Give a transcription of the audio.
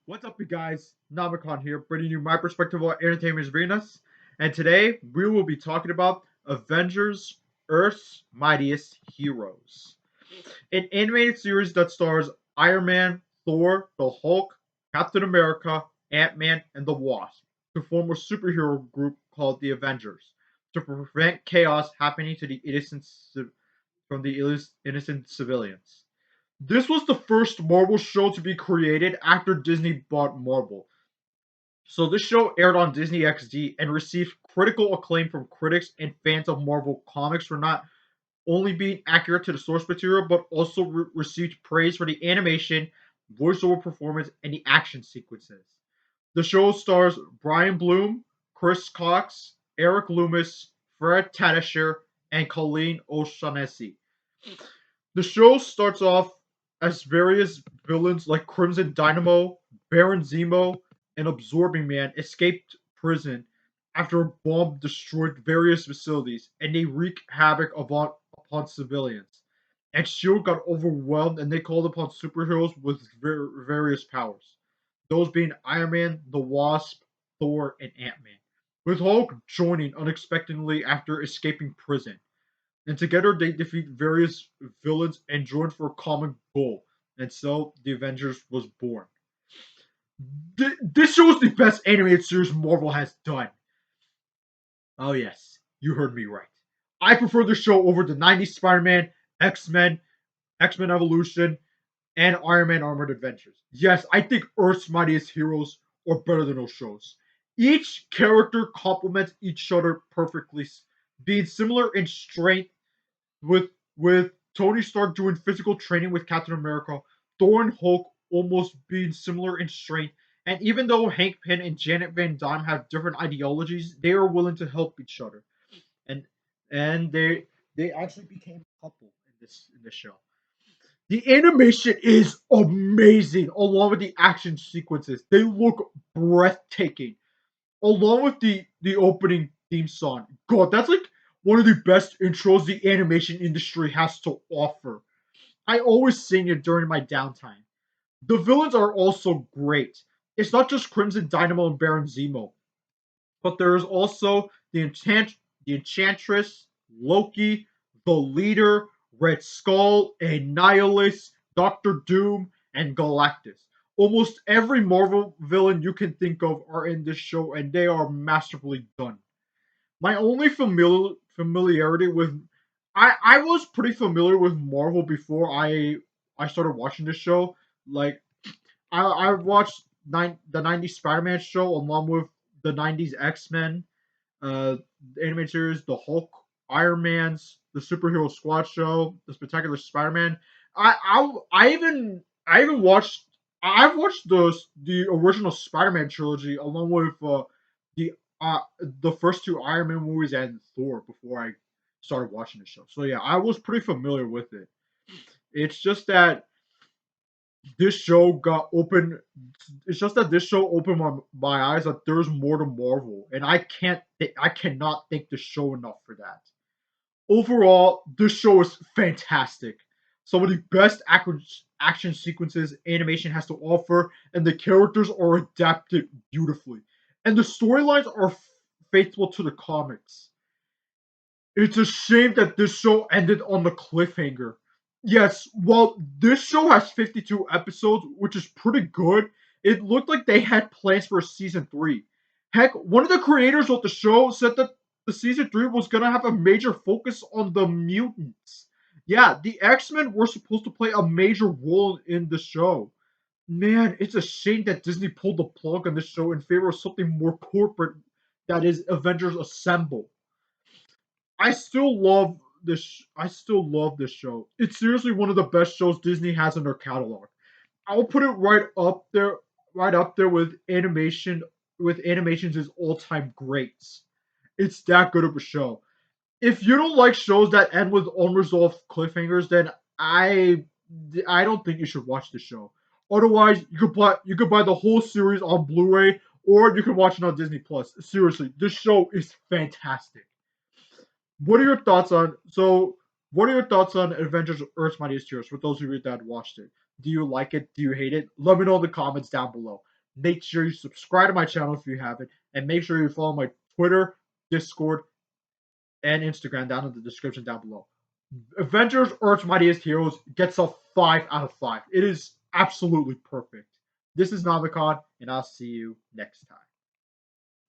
What's up, you guys? Namicon here, bringing you my perspective on entertainment arenas. And today we will be talking about Avengers: Earth's Mightiest Heroes, an animated series that stars Iron Man, Thor, the Hulk, Captain America, Ant-Man, and the Wasp to form a superhero group called the Avengers to prevent chaos happening to the innocent civilians. This was the first Marvel show to be created after Disney bought Marvel. So this show aired on Disney XD and received critical acclaim from critics and fans of Marvel Comics for not only being accurate to the source material, but also received praise for the animation, voiceover performance, and the action sequences. The show stars Brian Bloom, Chris Cox, Eric Loomis, Fred Tatasciore, and Colleen O'Shaughnessy. The show starts off as various villains like Crimson Dynamo, Baron Zemo, and Absorbing Man escaped prison after a bomb destroyed various facilities, and they wreak havoc upon civilians. And SHIELD got overwhelmed, and they called upon superheroes with various powers. Those being Iron Man, the Wasp, Thor, and Ant-Man. With Hulk joining unexpectedly after escaping prison, and together they defeat various villains and join for a common goal. And so the Avengers was born. This show is the best animated series Marvel has done. Oh yes, you heard me right. I prefer the show over the '90s Spider-Man, X-Men, X-Men Evolution, and Iron Man Armored Adventures. Yes, I think Earth's Mightiest Heroes are better than those shows. Each character complements each other perfectly, being similar in strength with Tony Stark doing physical training with Captain America, Thor and Hulk almost being similar in strength, and even though Hank Pym and Janet Van Dyne have different ideologies, they are willing to help each other, and and they actually became a couple in this show. The animation is amazing, along with the action sequences. They look breathtaking, along with the opening theme song. God, that's like one of the best intros the animation industry has to offer. I always sing it during my downtime. The villains are also great. It's not just Crimson Dynamo and Baron Zemo, but there's also the Enchantress, Loki, the Leader, Red Skull, Annihilus, Doctor Doom, and Galactus. Almost every Marvel villain you can think of are in this show, and they are masterfully done. My only familiarity with I was pretty familiar with Marvel before I started watching this show. Like I watched the '90s Spider-Man show along with the '90s X-Men, uh, the animated series, the Hulk, Iron Man's, the Superhero Squad show, the Spectacular Spider-Man. I even watched I've watched the original Spider-Man trilogy along with the the first two Iron Man movies and Thor before I started watching the show. So yeah, I was pretty familiar with it. It's just that this show got open. It's just that this show opened my eyes that there's more to Marvel, and I cannot thank the show enough for that. Overall, this show is fantastic. Some of the best action sequences animation has to offer, and the characters are adapted beautifully, and the storylines are faithful to the comics. It's a shame that this show ended on the cliffhanger. Yes, well, this show has 52 episodes, which is pretty good. It looked like they had plans for a season 3. Heck, one of the creators of the show said that the season 3 was going to have a major focus on the mutants. Yeah, the X-Men were supposed to play a major role in the show. Man, it's a shame that Disney pulled the plug on this show in favor of something more corporate, that is Avengers Assemble. I still love this show. It's seriously one of the best shows Disney has in their catalog. I'll put it right up there with animations' all-time greats. It's that good of a show. If you don't like shows that end with unresolved cliffhangers, then I don't think you should watch the show. Otherwise, you could buy the whole series on Blu-ray, or you can watch it on Disney Plus. Seriously, this show is fantastic. What are your thoughts on so? What are your thoughts on Avengers: Earth's Mightiest Heroes? For those of you that watched it, do you like it? Do you hate it? Let me know in the comments down below. Make sure you subscribe to my channel if you haven't, and make sure you follow my Twitter, Discord, and Instagram down in the description down below. Avengers Earth's Mightiest Heroes gets a 5 out of 5. It is absolutely perfect. This is Navikon, and I'll see you next time.